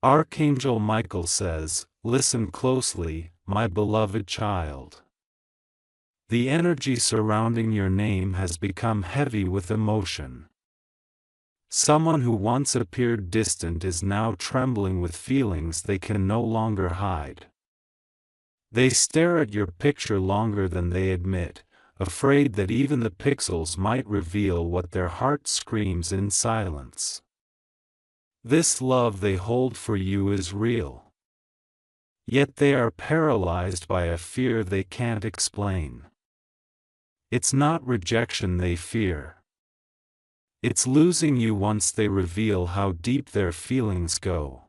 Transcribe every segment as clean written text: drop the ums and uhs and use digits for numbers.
Archangel Michael says, "Listen closely, my beloved child. The energy surrounding your name has become heavy with emotion. Someone who once appeared distant is now trembling with feelings they can no longer hide. They stare at your picture longer than they admit, afraid that even the pixels might reveal what their heart screams in silence. This love they hold for you is real. Yet they are paralyzed by a fear they can't explain. It's not rejection they fear. It's losing you once they reveal how deep their feelings go.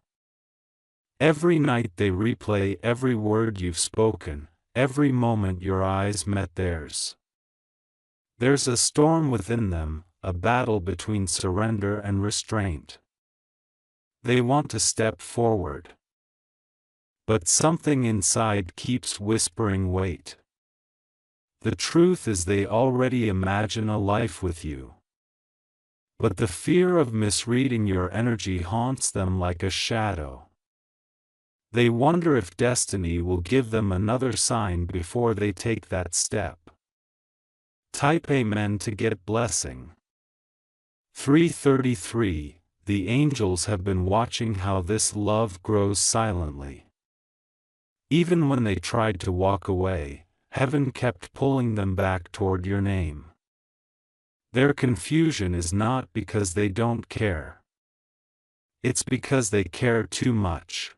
Every night they replay every word you've spoken, every moment your eyes met theirs. There's a storm within them, a battle between surrender and restraint. They want to step forward. But something inside keeps whispering, wait. The truth is they already imagine a life with you. But the fear of misreading your energy haunts them like a shadow. They wonder if destiny will give them another sign before they take that step. Type Amen to get blessing. 333. The angels have been watching how this love grows silently. Even when they tried to walk away, heaven kept pulling them back toward your name. Their confusion is not because they don't care. It's because they care too much.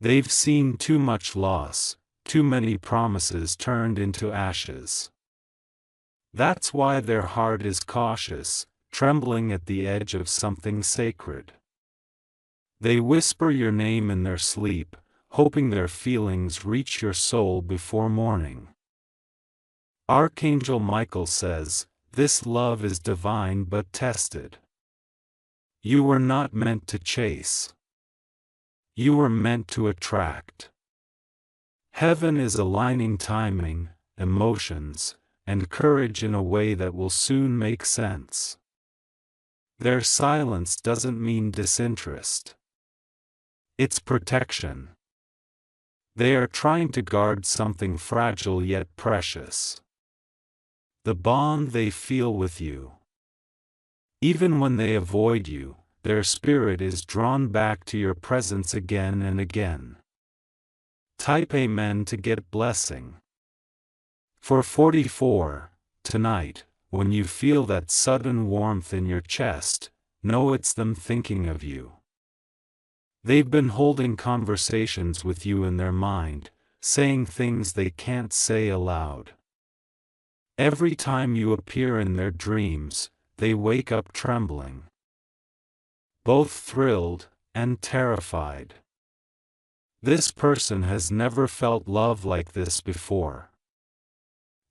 They've seen too much loss, too many promises turned into ashes. That's why their heart is cautious, trembling at the edge of something sacred. They whisper your name in their sleep, hoping their feelings reach your soul before morning. Archangel Michael says, this love is divine but tested. You were not meant to chase. You were meant to attract. Heaven is aligning timing, emotions, and courage in a way that will soon make sense. Their silence doesn't mean disinterest. It's protection. They are trying to guard something fragile yet precious. The bond they feel with you. Even when they avoid you, their spirit is drawn back to your presence again and again. Type Amen to get blessing. For 44, tonight, when you feel that sudden warmth in your chest, know it's them thinking of you. They've been holding conversations with you in their mind, saying things they can't say aloud. Every time you appear in their dreams, they wake up trembling. Both thrilled and terrified. This person has never felt love like this before.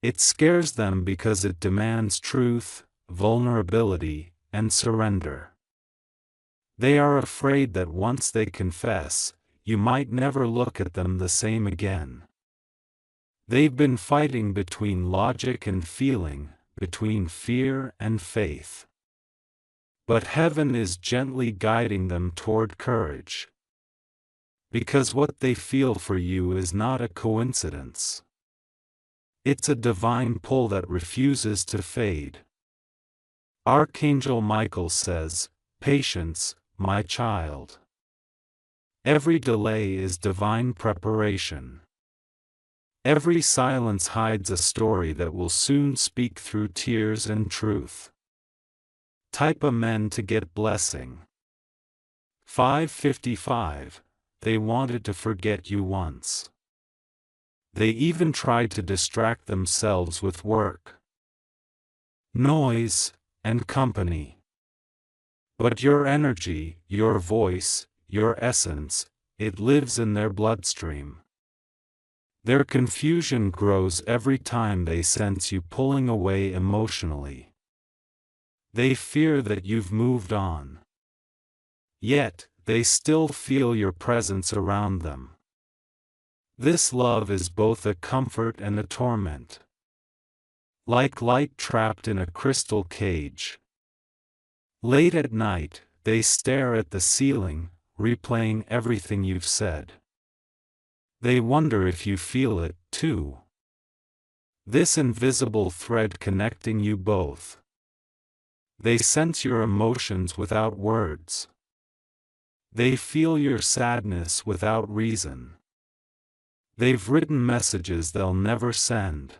It scares them because it demands truth, vulnerability, and surrender. They are afraid that once they confess, you might never look at them the same again. They've been fighting between logic and feeling, between fear and faith. But heaven is gently guiding them toward courage. Because what they feel for you is not a coincidence. It's a divine pull that refuses to fade. Archangel Michael says, patience, my child. Every delay is divine preparation. Every silence hides a story that will soon speak through tears and truth. Type Amen to get blessing. 555. They wanted to forget you once. They even tried to distract themselves with work, noise, and company. But your energy, your voice, your essence, it lives in their bloodstream. Their confusion grows every time they sense you pulling away emotionally. They fear that you've moved on. Yet, they still feel your presence around them. This love is both a comfort and a torment. Like light trapped in a crystal cage. Late at night, they stare at the ceiling, replaying everything you've said. They wonder if you feel it, too. This invisible thread connecting you both. They sense your emotions without words. They feel your sadness without reason. They've written messages they'll never send.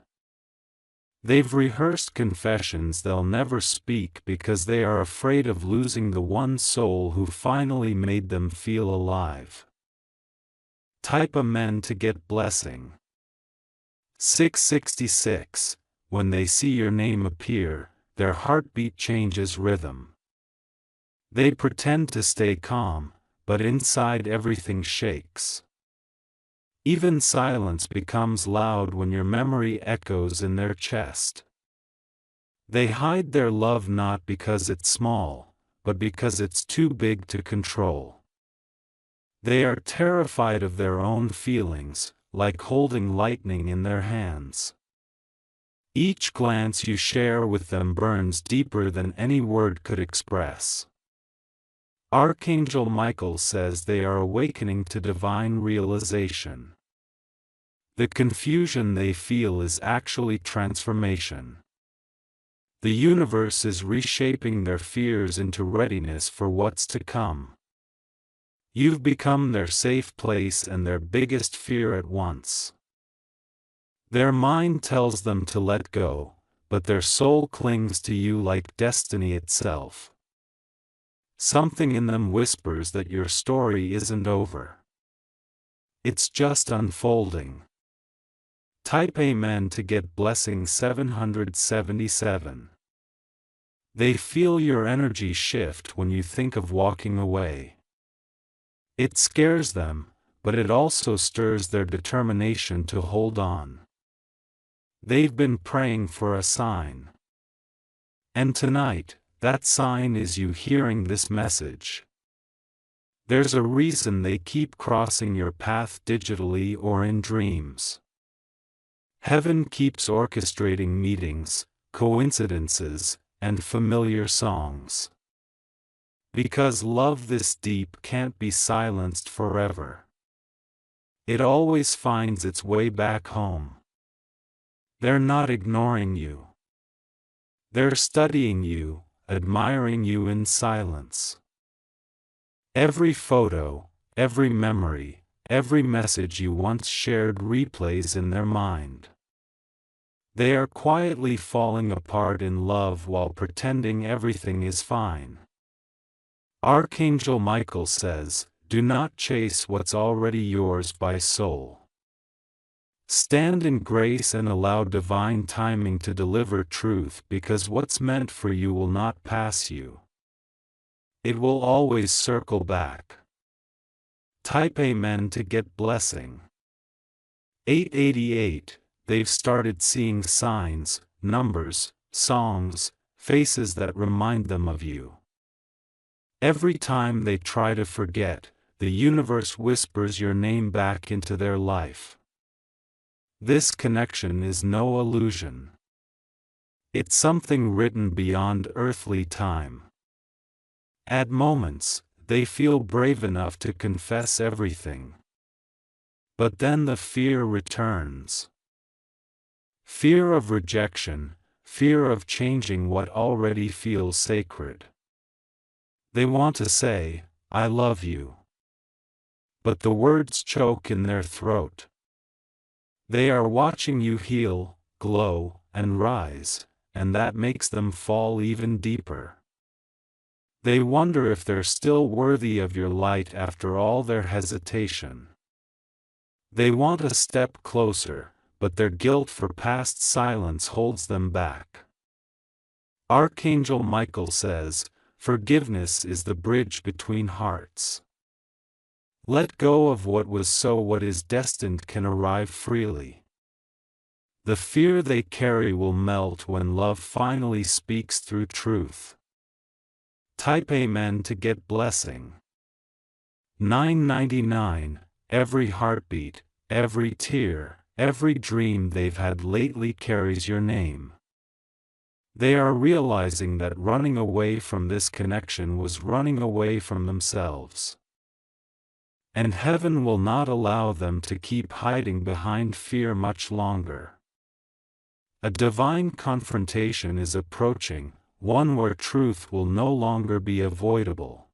They've rehearsed confessions they'll never speak because they are afraid of losing the one soul who finally made them feel alive. Type Amen to get blessing. 666. When they see your name appear, their heartbeat changes rhythm. They pretend to stay calm, but inside everything shakes. Even silence becomes loud when your memory echoes in their chest. They hide their love not because it's small, but because it's too big to control. They are terrified of their own feelings, like holding lightning in their hands. Each glance you share with them burns deeper than any word could express. Archangel Michael says they are awakening to divine realization. The confusion they feel is actually transformation. The universe is reshaping their fears into readiness for what's to come. You've become their safe place and their biggest fear at once. Their mind tells them to let go, but their soul clings to you like destiny itself. Something in them whispers that your story isn't over. It's just unfolding. Type Amen to get blessing 777. They feel your energy shift when you think of walking away. It scares them, but it also stirs their determination to hold on. They've been praying for a sign. And tonight, that sign is you hearing this message. There's a reason they keep crossing your path digitally or in dreams. Heaven keeps orchestrating meetings, coincidences, and familiar songs. Because love this deep can't be silenced forever. It always finds its way back home. They're not ignoring you. They're studying you, admiring you in silence. Every photo, every memory, every message you once shared replays in their mind. They are quietly falling apart in love while pretending everything is fine. Archangel Michael says, do not chase what's already yours by soul. Stand in grace and allow divine timing to deliver truth because what's meant for you will not pass you. It will always circle back. Type Amen to get blessing. 888. They've started seeing signs, numbers, songs, faces that remind them of you. Every time they try to forget, the universe whispers your name back into their life. This connection is no illusion. It's something written beyond earthly time. At moments, they feel brave enough to confess everything. But then the fear returns. Fear of rejection, fear of changing what already feels sacred. They want to say, I love you. But the words choke in their throat. They are watching you heal, glow, and rise, and that makes them fall even deeper. They wonder if they're still worthy of your light after all their hesitation. They want a step closer, but their guilt for past silence holds them back. Archangel Michael says, forgiveness is the bridge between hearts. Let go of what was so what is destined can arrive freely. The fear they carry will melt when love finally speaks through truth. Type Amen to get blessing. 999. Every heartbeat, every tear, every dream they've had lately carries your name. They are realizing that running away from this connection was running away from themselves. And heaven will not allow them to keep hiding behind fear much longer. A divine confrontation is approaching, one where truth will no longer be avoidable.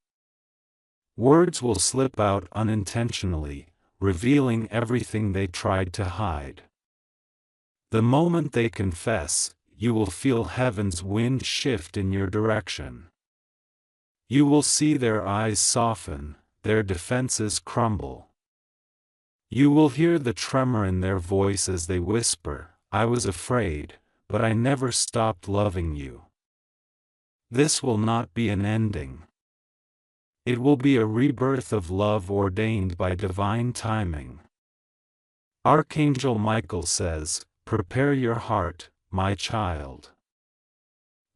Words will slip out unintentionally, revealing everything they tried to hide. The moment they confess, you will feel heaven's wind shift in your direction. You will see their eyes soften, their defenses crumble. You will hear the tremor in their voice as they whisper, "I was afraid, but I never stopped loving you." This will not be an ending. It will be a rebirth of love ordained by divine timing. Archangel Michael says, "Prepare your heart, my child."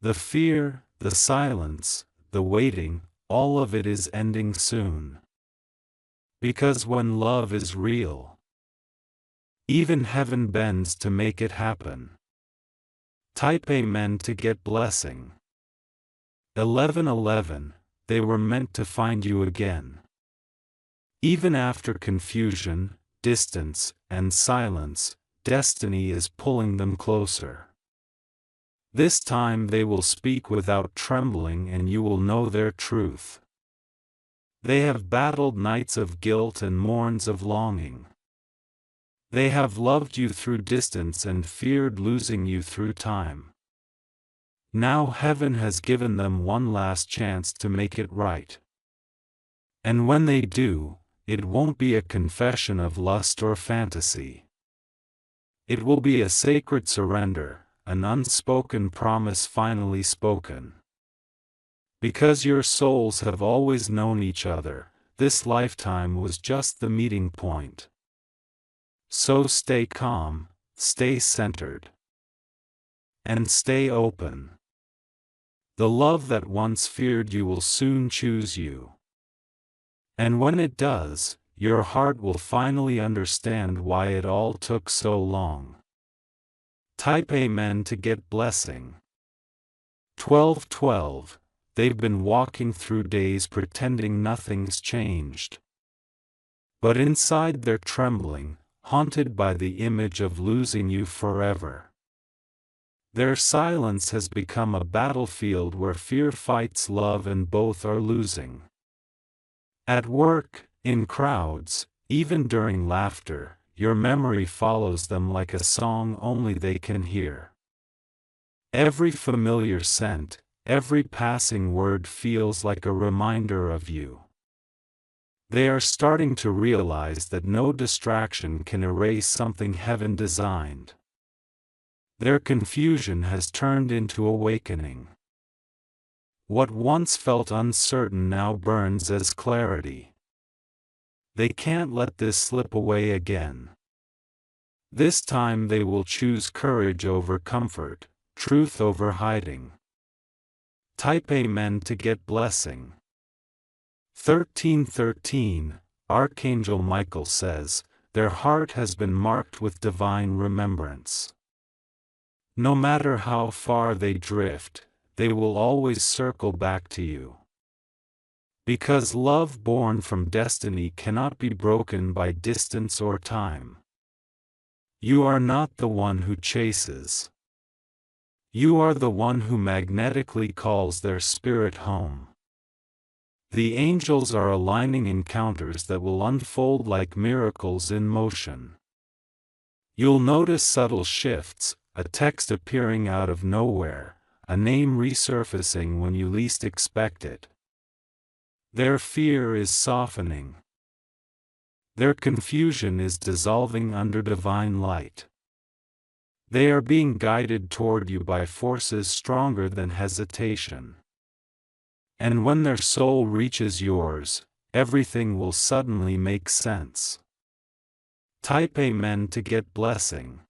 The fear, the silence, the waiting, all of it is ending soon. Because when love is real, even heaven bends to make it happen. Type Amen to get blessing. 1111, they were meant to find you again. Even after confusion, distance, and silence, destiny is pulling them closer. This time they will speak without trembling and you will know their truth. They have battled nights of guilt and morns of longing. They have loved you through distance and feared losing you through time. Now heaven has given them one last chance to make it right. And when they do, it won't be a confession of lust or fantasy. It will be a sacred surrender, an unspoken promise finally spoken. Because your souls have always known each other, this lifetime was just the meeting point. So stay calm, stay centered, and stay open. The love that once feared you will soon choose you. And when it does, your heart will finally understand why it all took so long. Type Amen to get blessing. 1212, they've been walking through days pretending nothing's changed. But inside they're trembling, haunted by the image of losing you forever. Their silence has become a battlefield where fear fights love and both are losing. At work, in crowds, even during laughter, your memory follows them like a song only they can hear. Every familiar scent, every passing word feels like a reminder of you. They are starting to realize that no distraction can erase something heaven designed. Their confusion has turned into awakening. What once felt uncertain now burns as clarity. They can't let this slip away again. This time they will choose courage over comfort, truth over hiding. Type Amen to get blessing. 1313, Archangel Michael says, their heart has been marked with divine remembrance. No matter how far they drift, they will always circle back to you. Because love born from destiny cannot be broken by distance or time. You are not the one who chases. You are the one who magnetically calls their spirit home. The angels are aligning encounters that will unfold like miracles in motion. You'll notice subtle shifts, a text appearing out of nowhere, a name resurfacing when you least expect it. Their fear is softening. Their confusion is dissolving under divine light. They are being guided toward you by forces stronger than hesitation. And when their soul reaches yours, everything will suddenly make sense. Type Amen to get blessing.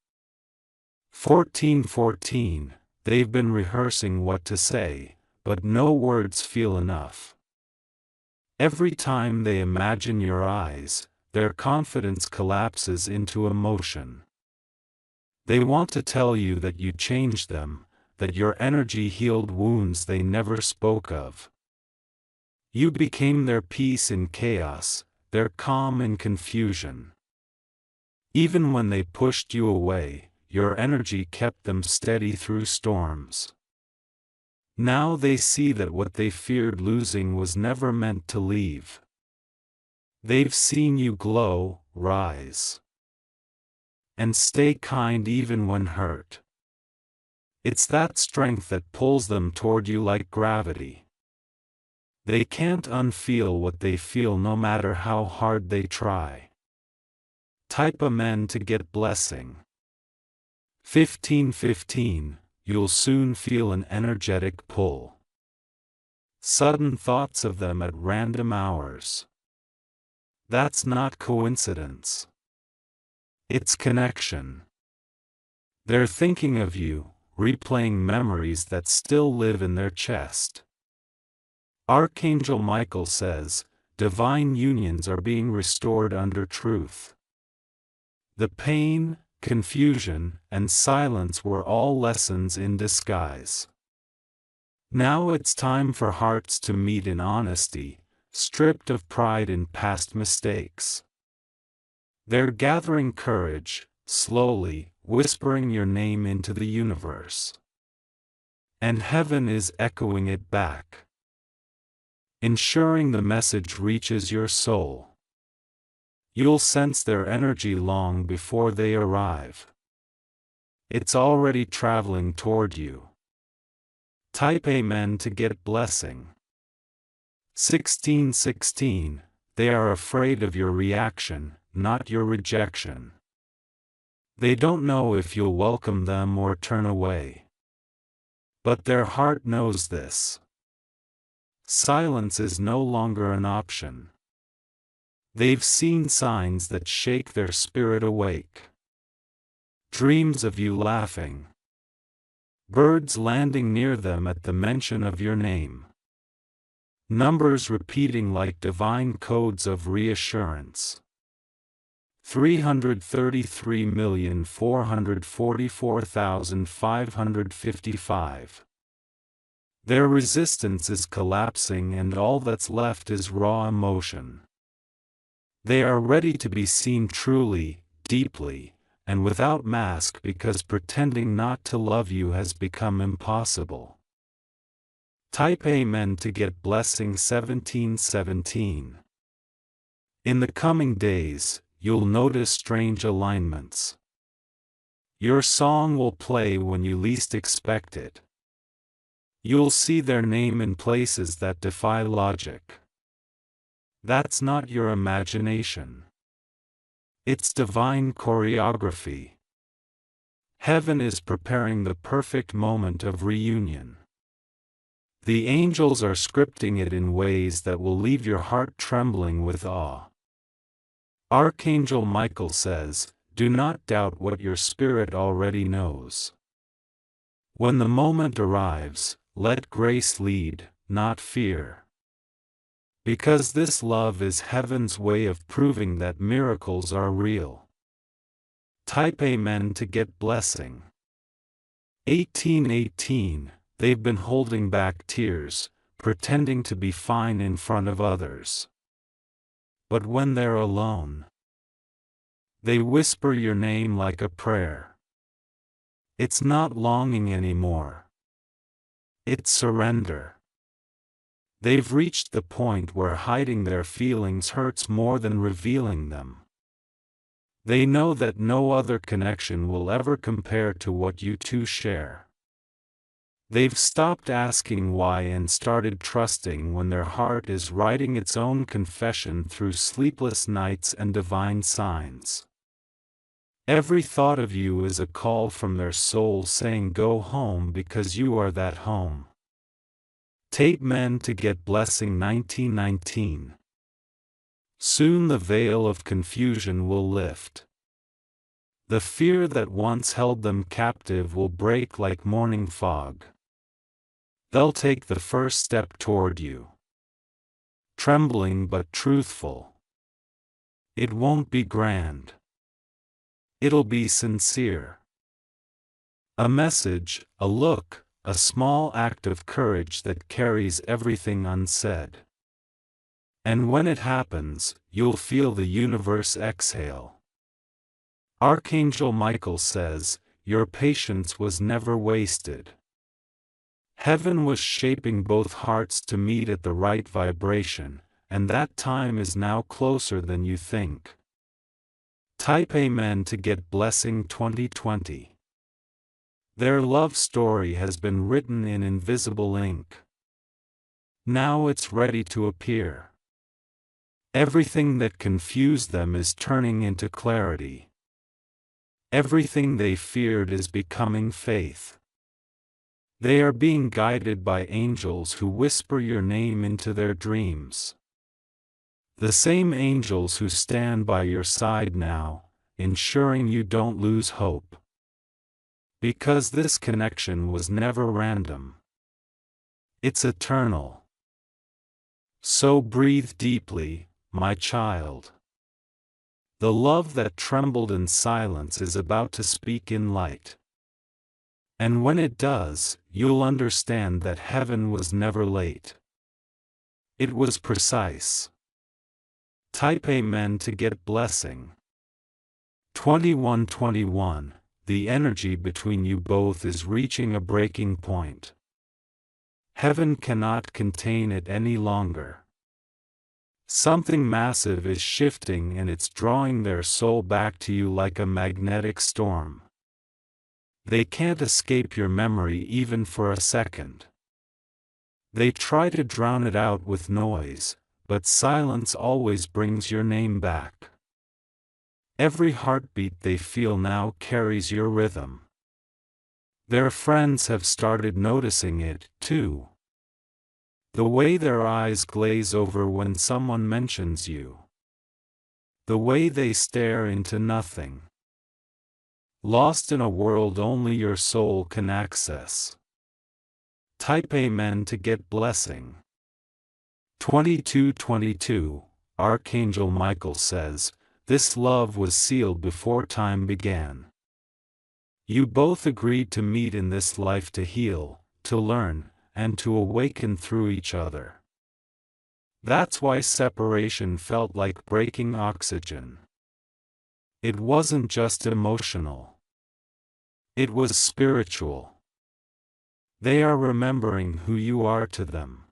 1414, they've been rehearsing what to say, but no words feel enough. Every time they imagine your eyes, their confidence collapses into emotion. They want to tell you that you changed them, that your energy healed wounds they never spoke of. You became their peace in chaos, they're calm in confusion. Even when they pushed you away, your energy kept them steady through storms. Now they see that what they feared losing was never meant to leave. They've seen you glow, rise, and stay kind even when hurt. It's that strength that pulls them toward you like gravity. They can't unfeel what they feel no matter how hard they try. Type Amen to get blessing. 1515, you'll soon feel an energetic pull. Sudden thoughts of them at random hours. That's not coincidence. It's connection. They're thinking of you, replaying memories that still live in their chest. Archangel Michael says, divine unions are being restored under truth. The pain, confusion, and silence were all lessons in disguise. Now it's time for hearts to meet in honesty, stripped of pride in past mistakes. They're gathering courage, slowly, whispering your name into the universe. And heaven is echoing it back, ensuring the message reaches your soul. You'll sense their energy long before they arrive. It's already traveling toward you. Type Amen to get blessing. 1616, they are afraid of your reaction, not your rejection. They don't know if you'll welcome them or turn away. But their heart knows this. Silence is no longer an option. They've seen signs that shake their spirit awake. Dreams of you laughing. Birds landing near them at the mention of your name. Numbers repeating like divine codes of reassurance. 333,444,555. Their resistance is collapsing and all that's left is raw emotion. They are ready to be seen truly, deeply, and without mask because pretending not to love you has become impossible. Type Amen to get blessing 1717. In the coming days, you'll notice strange alignments. Your song will play when you least expect it. You'll see their name in places that defy logic. That's not your imagination. It's divine choreography. Heaven is preparing the perfect moment of reunion. The angels are scripting it in ways that will leave your heart trembling with awe. Archangel Michael says, do not doubt what your spirit already knows. When the moment arrives, let grace lead, not fear. Because this love is heaven's way of proving that miracles are real. Type Amen to get blessing. 1818, they've been holding back tears, pretending to be fine in front of others. But when they're alone, they whisper your name like a prayer. It's not longing anymore. It's surrender. They've reached the point where hiding their feelings hurts more than revealing them. They know that no other connection will ever compare to what you two share. They've stopped asking why and started trusting when their heart is writing its own confession through sleepless nights and divine signs. Every thought of you is a call from their soul saying go home because you are that home. Tape Men to get blessing 1919. Soon the veil of confusion will lift. The fear that once held them captive will break like morning fog. They'll take the first step toward you. Trembling but truthful. It won't be grand. It'll be sincere. A message, a look, a small act of courage that carries everything unsaid. And when it happens, you'll feel the universe exhale. Archangel Michael says, your patience was never wasted. Heaven was shaping both hearts to meet at the right vibration, and that time is now closer than you think. Type Amen to get Blessing 2020. Their love story has been written in invisible ink. Now it's ready to appear. Everything that confused them is turning into clarity. Everything they feared is becoming faith. They are being guided by angels who whisper your name into their dreams. The same angels who stand by your side now, ensuring you don't lose hope. Because this connection was never random. It's eternal. So breathe deeply, my child. The love that trembled in silence is about to speak in light. And when it does, you'll understand that heaven was never late. It was precise. Type Amen to get Blessing 2121. The energy between you both is reaching a breaking point. Heaven cannot contain it any longer. Something massive is shifting and it's drawing their soul back to you like a magnetic storm. They can't escape your memory even for a second. They try to drown it out with noise, but silence always brings your name back. Every heartbeat they feel now carries your rhythm. Their friends have started noticing it, too. The way their eyes glaze over when someone mentions you. The way they stare into nothing. Lost in a world only your soul can access. Type Amen to get Blessing 2222. Archangel Michael says, this love was sealed before time began. You both agreed to meet in this life to heal, to learn, and to awaken through each other. That's why separation felt like breaking oxygen. It wasn't just emotional. It was spiritual. They are remembering who you are to them.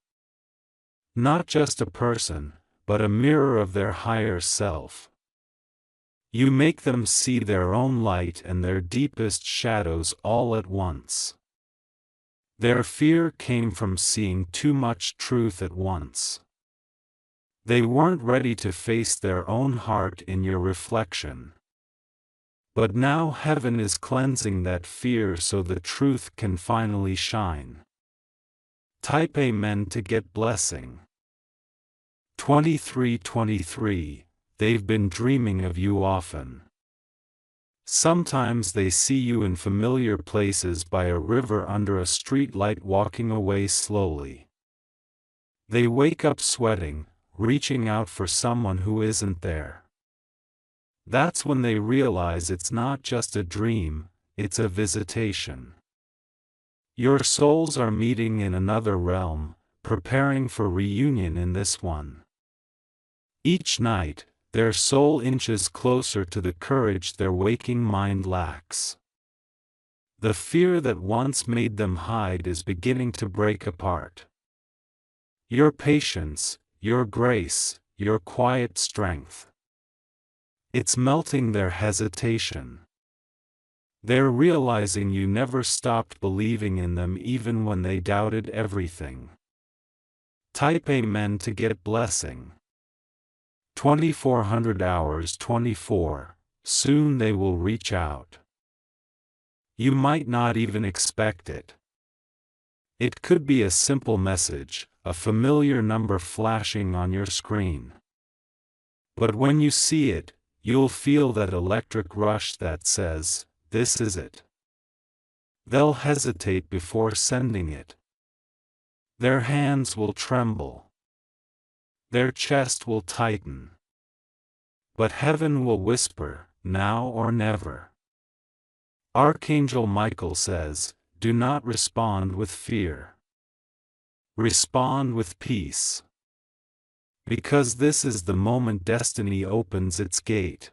Not just a person, but a mirror of their higher self. You make them see their own light and their deepest shadows all at once. Their fear came from seeing too much truth at once. They weren't ready to face their own heart in your reflection. But now heaven is cleansing that fear so the truth can finally shine. Type Amen to get Blessing 2323. They've been dreaming of you often. Sometimes they see you in familiar places by a river under a street light walking away slowly. They wake up sweating, reaching out for someone who isn't there. That's when they realize it's not just a dream, it's a visitation. Your souls are meeting in another realm, preparing for reunion in this one. Each night, their soul inches closer to the courage their waking mind lacks. The fear that once made them hide is beginning to break apart. Your patience, your grace, your quiet strength. It's melting their hesitation. They're realizing you never stopped believing in them even when they doubted everything. Type Amen to get Blessing 2400 hours 24. Soon they will reach out. You might not even expect it. It could be a simple message, a familiar number flashing on your screen. But when you see it, you'll feel that electric rush that says, this is it. They'll hesitate before sending it. Their hands will tremble. Their chest will tighten. But heaven will whisper, now or never. Archangel Michael says, do not respond with fear. Respond with peace. Because this is the moment destiny opens its gate.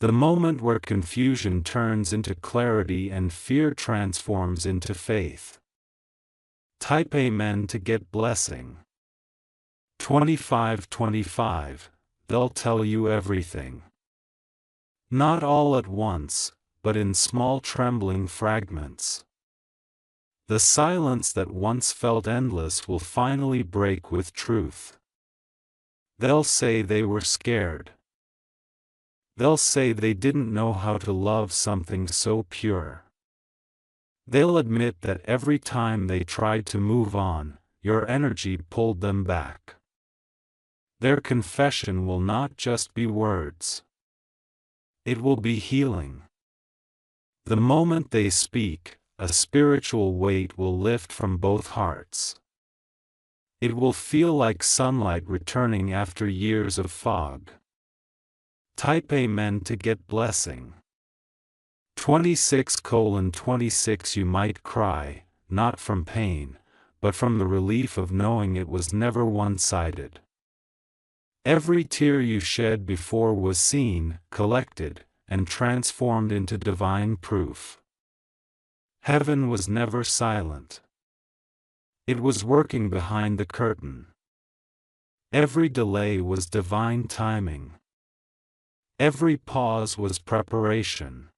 The moment where confusion turns into clarity and fear transforms into faith. Type Amen to get blessing. 2525, they'll tell you everything. Not all at once, but in small trembling fragments. The silence that once felt endless will finally break with truth. They'll say they were scared. They'll say they didn't know how to love something so pure. They'll admit that every time they tried to move on, your energy pulled them back. Their confession will not just be words. It will be healing. The moment they speak, a spiritual weight will lift from both hearts. It will feel like sunlight returning after years of fog. Type Amen to get blessing. 26:26 You might cry, not from pain, but from the relief of knowing it was never one-sided. Every tear you shed before was seen, collected, and transformed into divine proof. Heaven was never silent. It was working behind the curtain. Every delay was divine timing. Every pause was preparation.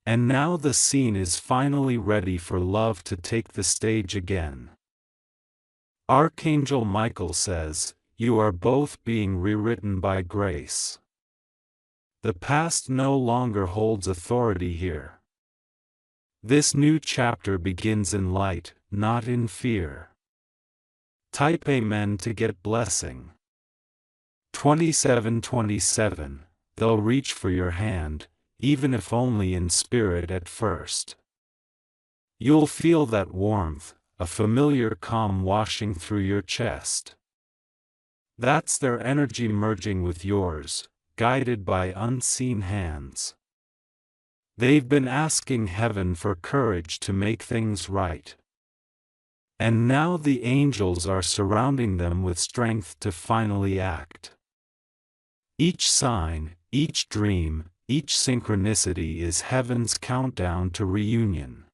And now the scene is finally ready for love to take the stage again. Archangel Michael says, you are both being rewritten by grace. The past no longer holds authority here. This new chapter begins in light, not in fear. Type Amen to get blessing. 2727, they'll reach for your hand, even if only in spirit at first. You'll feel that warmth, a familiar calm washing through your chest. That's their energy merging with yours, guided by unseen hands. They've been asking heaven for courage to make things right. And now the angels are surrounding them with strength to finally act. Each sign, each dream, each synchronicity is heaven's countdown to reunion.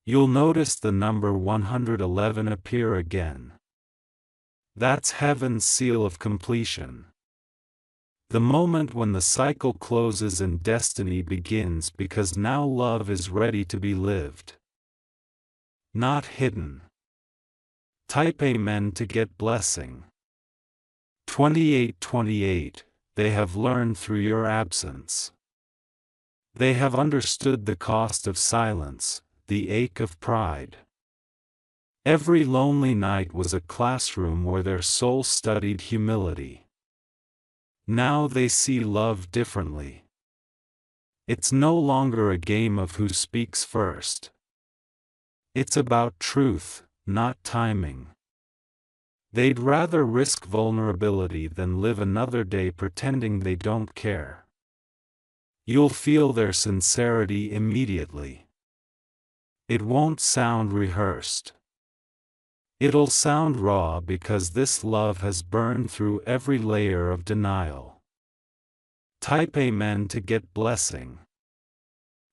You'll notice the number 111 appear again. That's heaven's seal of completion. The moment when the cycle closes and destiny begins, because now love is ready to be lived. Not hidden. Type Amen to get blessing. 2828, they have learned through your absence. They have understood the cost of silence, the ache of pride. Every lonely night was a classroom where their soul studied humility. Now they see love differently. It's no longer a game of who speaks first. It's about truth, not timing. They'd rather risk vulnerability than live another day pretending they don't care. You'll feel their sincerity immediately. It won't sound rehearsed. It'll sound raw because this love has burned through every layer of denial. Type Amen to get blessing.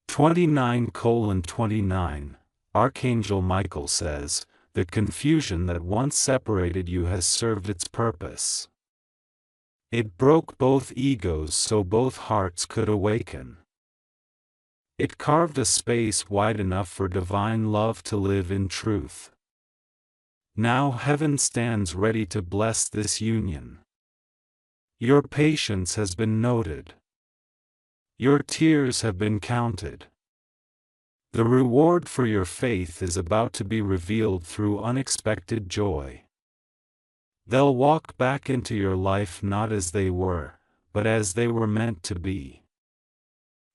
29:29, Archangel Michael says, the confusion that once separated you has served its purpose. It broke both egos so both hearts could awaken. It carved a space wide enough for divine love to live in truth. Now heaven stands ready to bless this union. Your patience has been noted. Your tears have been counted. The reward for your faith is about to be revealed through unexpected joy. They'll walk back into your life not as they were, but as they were meant to be.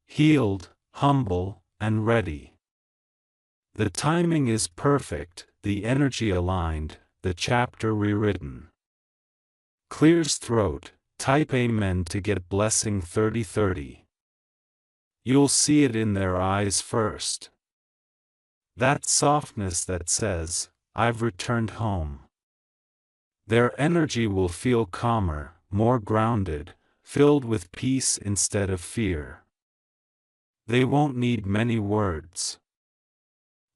Healed, humble, and ready. The timing is perfect, the energy aligned, the chapter rewritten. Clears throat, type Amen to get blessing 3030. You'll see it in their eyes first. That softness that says, I've returned home. Their energy will feel calmer, more grounded, filled with peace instead of fear. They won't need many words.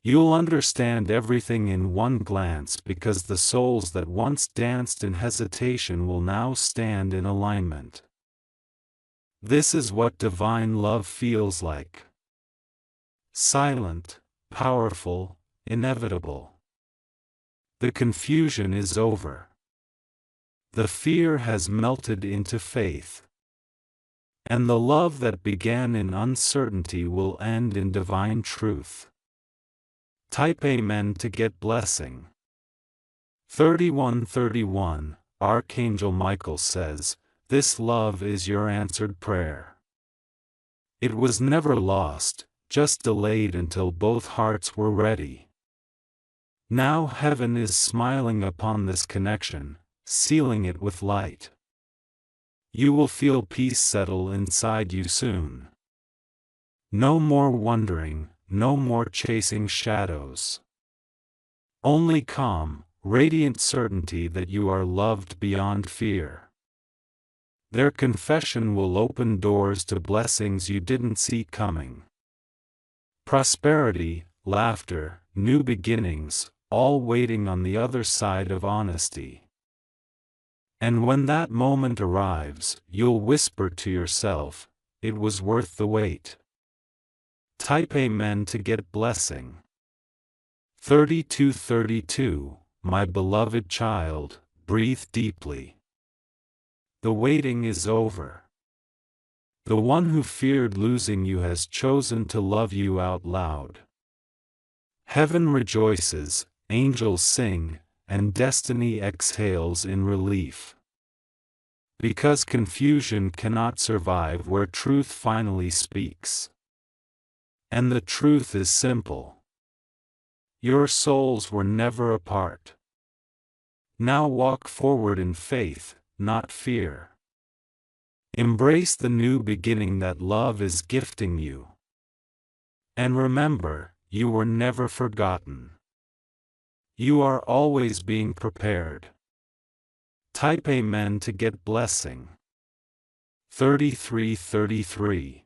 You'll understand everything in one glance because the souls that once danced in hesitation will now stand in alignment. This is what divine love feels like. Silent, powerful, inevitable. The confusion is over. The fear has melted into faith. And the love that began in uncertainty will end in divine truth. Type Amen to get blessing. 3131, Archangel Michael says, "This love is your answered prayer." It was never lost, just delayed until both hearts were ready. Now heaven is smiling upon this connection, sealing it with light. You will feel peace settle inside you soon. No more wondering, no more chasing shadows. Only calm, radiant certainty that you are loved beyond fear. Their confession will open doors to blessings you didn't see coming. Prosperity, laughter, new beginnings, all waiting on the other side of honesty. And when that moment arrives, you'll whisper to yourself, "It was worth the wait." Type Amen to get blessing. 3232, my beloved child, breathe deeply. The waiting is over. The one who feared losing you has chosen to love you out loud. Heaven rejoices, angels sing, and destiny exhales in relief. Because confusion cannot survive where truth finally speaks. And the truth is simple. Your souls were never apart. Now walk forward in faith, not fear. Embrace the new beginning that love is gifting you. And remember, you were never forgotten. You are always being prepared. Type Amen to get blessing. 3333